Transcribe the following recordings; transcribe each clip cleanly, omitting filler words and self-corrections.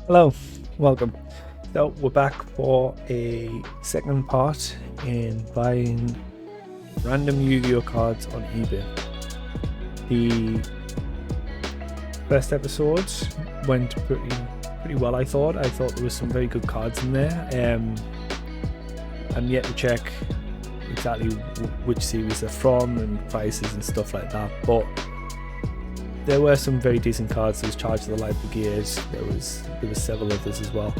Hello, welcome. So we're back for a second part in buying random Yu-Gi-Oh cards on eBay. The first episode went pretty well. I thought there was some very good cards in there. I'm yet to check exactly which series they're from and prices and stuff like that, but there were some very decent cards. There was Charge of the Light Brigade, there was several others as well.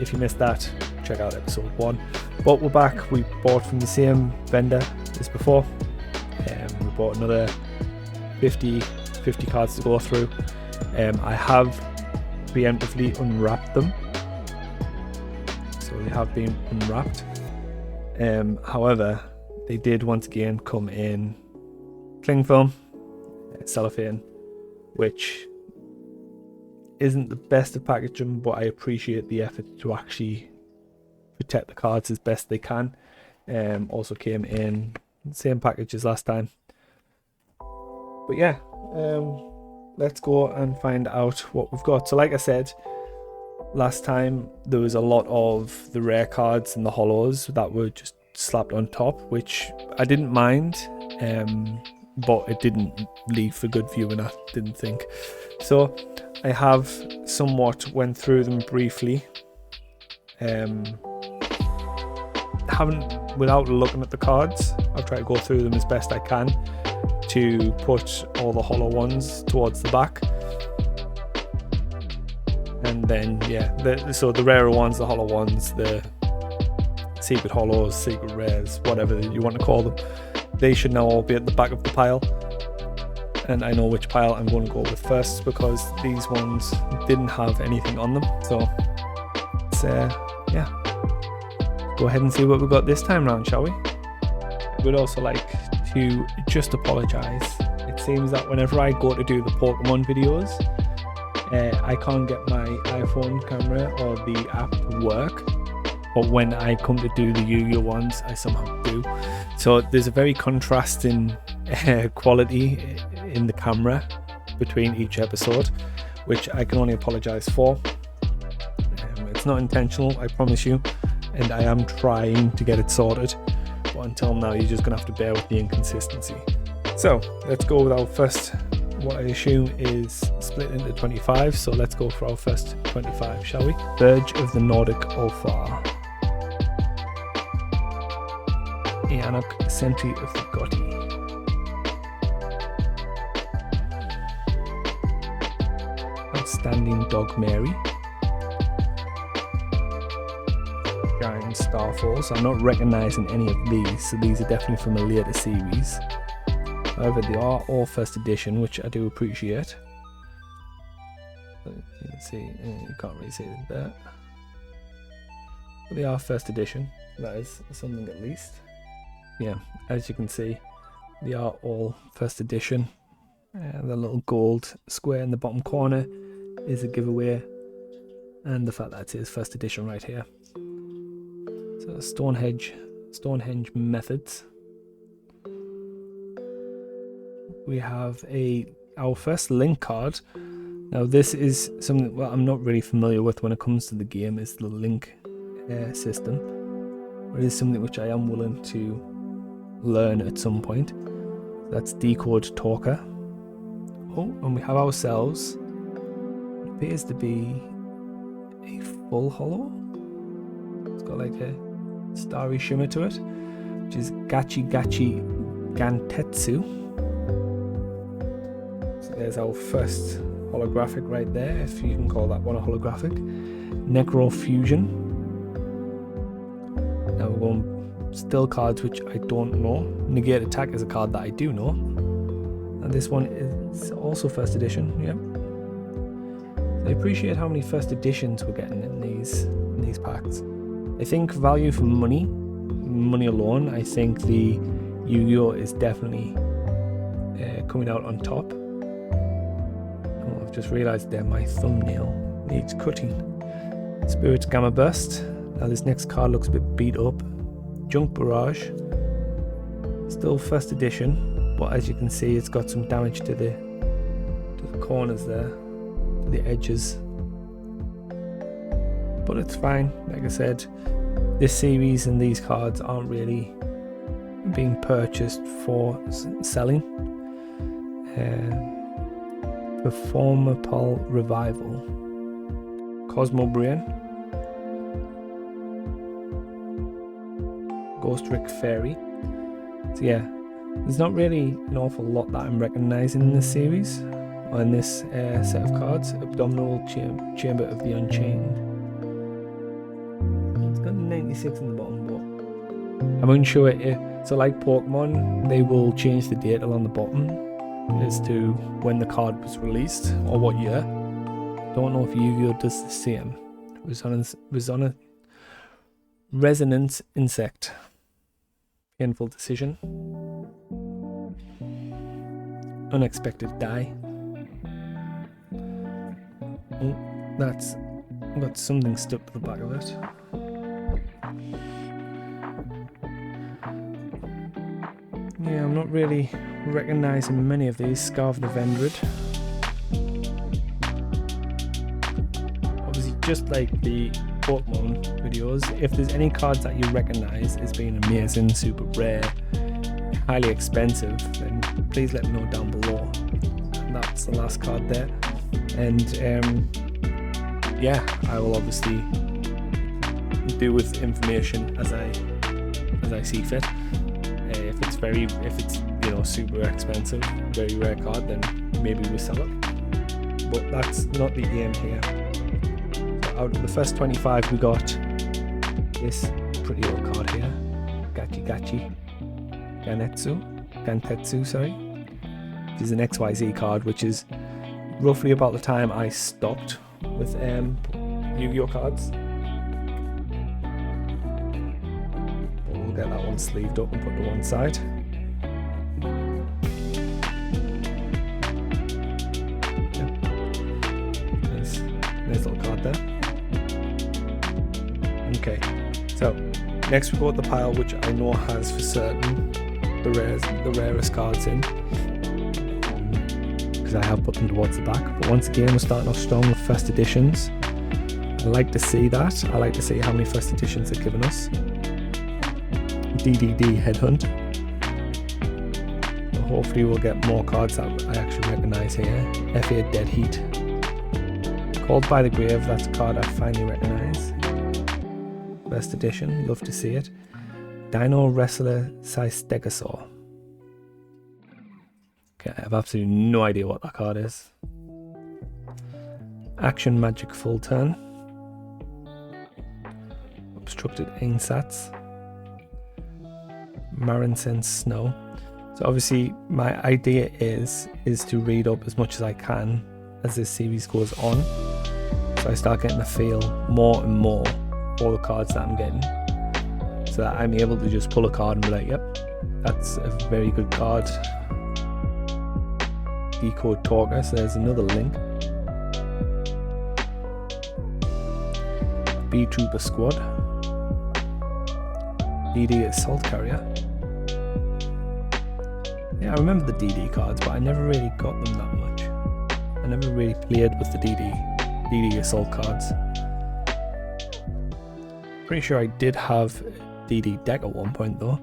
If you missed that, check out episode 1. But we're back. We bought from the same vendor as before. We bought another 50 cards to go through. I have preemptively unwrapped them, so they have been unwrapped. However, they did once again come in cling film, cellophane, which isn't the best of packaging, but I appreciate the effort to actually protect the cards as best they can. Also came in the same package as last time. But yeah, let's go and find out what we've got. So like I said last time, there was a lot of the rare cards and the holos that were just slapped on top, which I didn't mind. But it didn't leave for good viewing, I didn't think. So I have somewhat went through them briefly. Without looking at the cards, I've tried to go through them as best I can to put all the holo ones towards the back. And then, yeah, so the rarer ones, the holo ones, the secret holos, secret rares, whatever you want to call them, they should now all be at the back of the pile. And I know which pile I'm going to go with first, because these ones didn't have anything on them. So let's yeah, go ahead and see what we've got this time round, shall we? I would also like to just apologise. It seems that whenever I go to do the Pokemon videos, I can't get my iPhone camera or the app to work. But when I come to do the Yu-Gi-Oh ones, I somehow do. So there's a very contrasting quality in the camera between each episode, which I can only apologise for. It's not intentional, I promise you, and I am trying to get it sorted. But until now, you're just going to have to bear with the inconsistency. So let's go with our first, what I assume is split into 25. So let's go for our first 25, shall we? Verge of the Nordic Ulfar. Anak Senti of the Gotti. Outstanding Dog Mary. Giant Starfalls. I'm not recognising any of these, so these are definitely from a later series. However, they are all first edition, which I do appreciate. So you can see, you can't really see it there. But they are first edition. That is something at least. Yeah, as you can see, they are all first edition. The little gold square in the bottom corner is a giveaway, and the fact that it is first edition right here. So Stonehenge methods. We have our first link card. Now this is something I'm not really familiar with when it comes to the game, is the link system. But it is something which I am willing to learn at some point. That's Decode Talker. Oh, and we have ourselves, it appears to be a full holo. It's got like a starry shimmer to it, which is Gachi Gantetsu. So there's our first holographic right there, if you can call that one a holographic. Necro Fusion. Now we're going still cards which I don't know. Negate Attack is a card that I do know, and this one is also first edition. Yep. I appreciate how many first editions we're getting in these packs. I think value for money alone, I think the Yu-Gi-Oh is definitely coming out on top. Oh, I've just realised there my thumbnail needs cutting. Spirit's Gamma Burst. Now this next card looks a bit beat up. Junk Barrage, still first edition, but as you can see, it's got some damage to the corners there, to the edges. but it's fine. Like I said, this series and these cards aren't really being purchased for selling. Performapal Revival, Cosmo Brain, Ghost Rick Fairy. So yeah, there's not really an awful lot that I'm recognizing in this series, or in this set of cards. Abdominal Chamber of the Unchained. It's got 96 in the bottom, but I'm unsure if, so like Pokemon, they will change the date along the bottom as to when the card was released or what year. Don't know if Yu-Gi-Oh does the same. Resonance Insect. Painful Decision. Unexpected Die. Oh, that's got something stuck to the back of it. Yeah, I'm not really recognizing many of these. Scarf the Vendred. Obviously, just like the Pokemon videos, if there's any cards that you recognize as being amazing, super rare, highly expensive, then please let me know down below. And that's the last card there. And yeah, I will obviously do with information as I see fit. If it's you know, super expensive, very rare card, then maybe we sell it. But that's not the aim here. So out of the first 25, we got this pretty old card here, Gachi Gantetsu, sorry. Which is an XYZ card, which is roughly about the time I stopped with Yu-Gi-Oh cards. But we'll get that one sleeved up and put to one side. Nice little card there. Okay, so next we've got the pile, which I know has for certain the rarest cards in, because I have put them towards the back. But once again, we're starting off strong with first editions. I like to see that. I like to see how many first editions they're giving us. DDD Headhunt. So hopefully we'll get more cards that I actually recognise here. FA Dead Heat. Called by the Grave, that's a card I finally recognise. First edition, love to see it. Dino Wrestler Cystegosaur. Okay, I have absolutely no idea what that card is. Action Magic Full Turn. Obstructed Ainsats. Marinsen Snow. So obviously my idea is to read up as much as I can as this series goes on. So I start getting a feel more and more for the cards that I'm getting, so that I'm able to just pull a card and be like, yep, that's a very good card. Decode Talker, so there's another link. B-Trooper Squad. DD Assault Carrier. Yeah, I remember the DD cards, but I never really got them that much. I never really played with the DD Assault cards. Pretty sure I did have DD deck at one point though.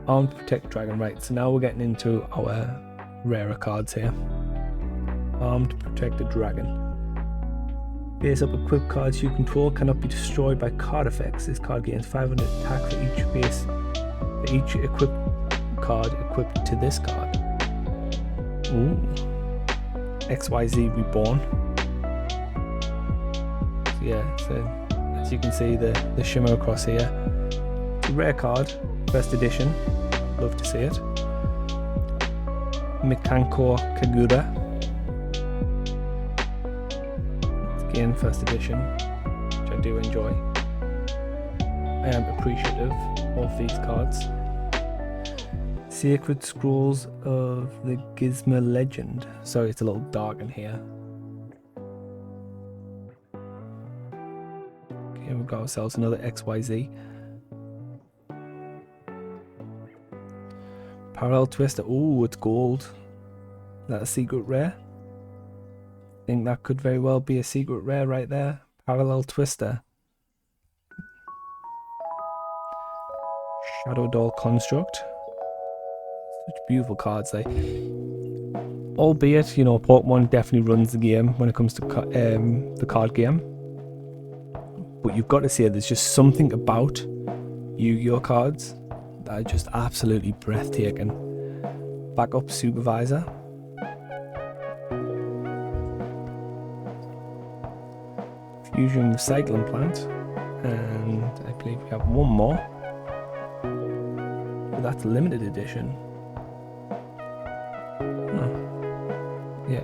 Armed Protect Dragon, right, so now we're getting into our rarer cards here. Armed Protect the Dragon. Base up equipped cards you control cannot be destroyed by card effects. This card gains 500 attack for each equipped card equipped to this card. Ooh. XYZ Reborn. So yeah, so as you can see the shimmer across here. It's a rare card, first edition. Love to see it. Mikanko Kagura. Again, first edition, which I do enjoy. I am appreciative of these cards. Sacred Scrolls of the Gizmo Legend. Sorry, it's a little dark in here. Okay, we've got ourselves another XYZ. Parallel Twister. Ooh, it's gold. Is that a secret rare? I think that could very well be a secret rare right there. Parallel Twister. Shadow Doll Construct. Such beautiful cards, like. Albeit, you know, Pokemon definitely runs the game when it comes to the card game. But you've got to say, there's just something about Yu-Gi-Oh cards that are just absolutely breathtaking. Backup Supervisor. Fusion Recycling Plant. And I believe we have one more. But that's limited edition. Yeah.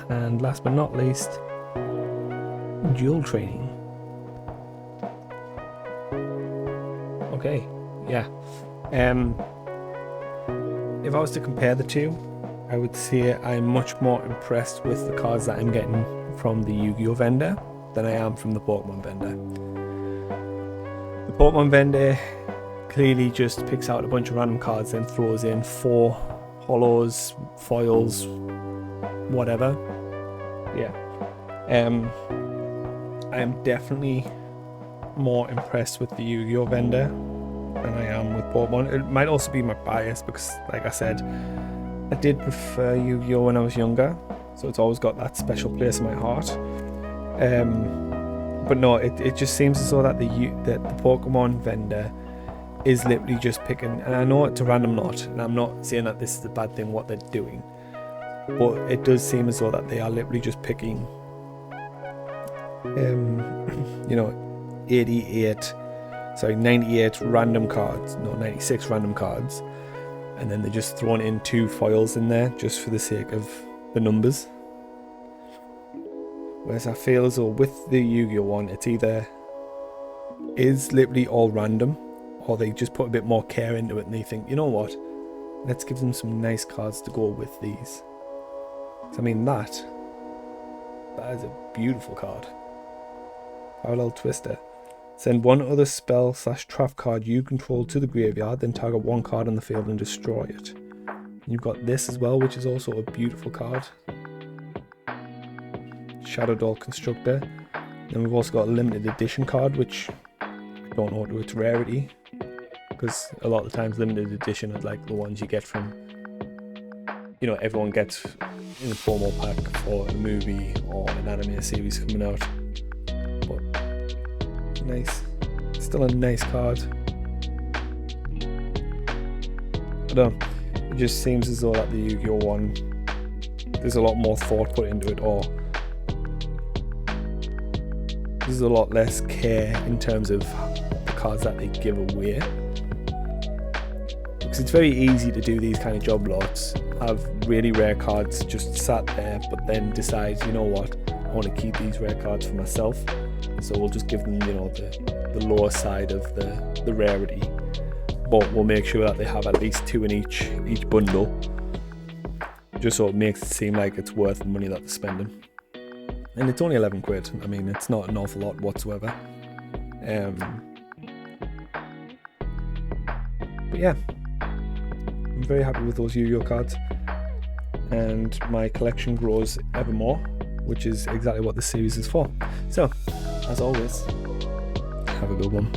And last but not least, Dual Training. Okay, yeah. If I was to compare the two, I would say I'm much more impressed with the cards that I'm getting from the Yu-Gi-Oh vendor than I am from the Pokemon vendor. The Pokemon vendor clearly just picks out a bunch of random cards and throws in 4 holos, foils, whatever. Yeah. I am definitely more impressed with the Yu-Gi-Oh vendor than I am with Pokemon. It might also be my bias because, like I said, I did prefer Yu-Gi-Oh when I was younger, so it's always got that special place in my heart. But no, it just seems as though that the Pokemon vendor is literally just picking, and I know it's a random lot, and I'm not saying that this is a bad thing what they're doing, but it does seem as though that they are literally just picking, you know, 98 random cards, no, 96 random cards, and then they're just throwing in 2 foils in there just for the sake of the numbers. Whereas I feel as though with the Yu-Gi-Oh one, it's either is literally all random, or they just put a bit more care into it and they think, you know what, let's give them some nice cards to go with these. So, I mean, that is a beautiful card. Parallel Twister. Send 1 other spell/trap card you control to the graveyard, then target 1 card on the field and destroy it. And you've got this as well, which is also a beautiful card. Shadow Doll Constructor. Then we've also got a limited edition card, which I don't know to its rarity, because a lot of the times limited edition are like the ones you get from, you know, everyone gets in a promo pack for a movie or an anime series coming out. But nice, still a nice card. I don't know, it just seems as though that the Yu-Gi-Oh one, there's a lot more thought put into it, or there's a lot less care in terms of the cards that they give away. Because it's very easy to do these kind of job lots, have really rare cards just sat there, but then decide, you know what, I want to keep these rare cards for myself, so we'll just give them, you know, the lower side of the rarity, but we'll make sure that they have at least 2 in each bundle, just so it makes it seem like it's worth the money that they're spending. And it's only 11 quid. I mean, it's not an awful lot whatsoever. But yeah, I'm very happy with those Yu-Gi-Oh cards, and my collection grows ever more, which is exactly what this series is for. So, as always, have a good one.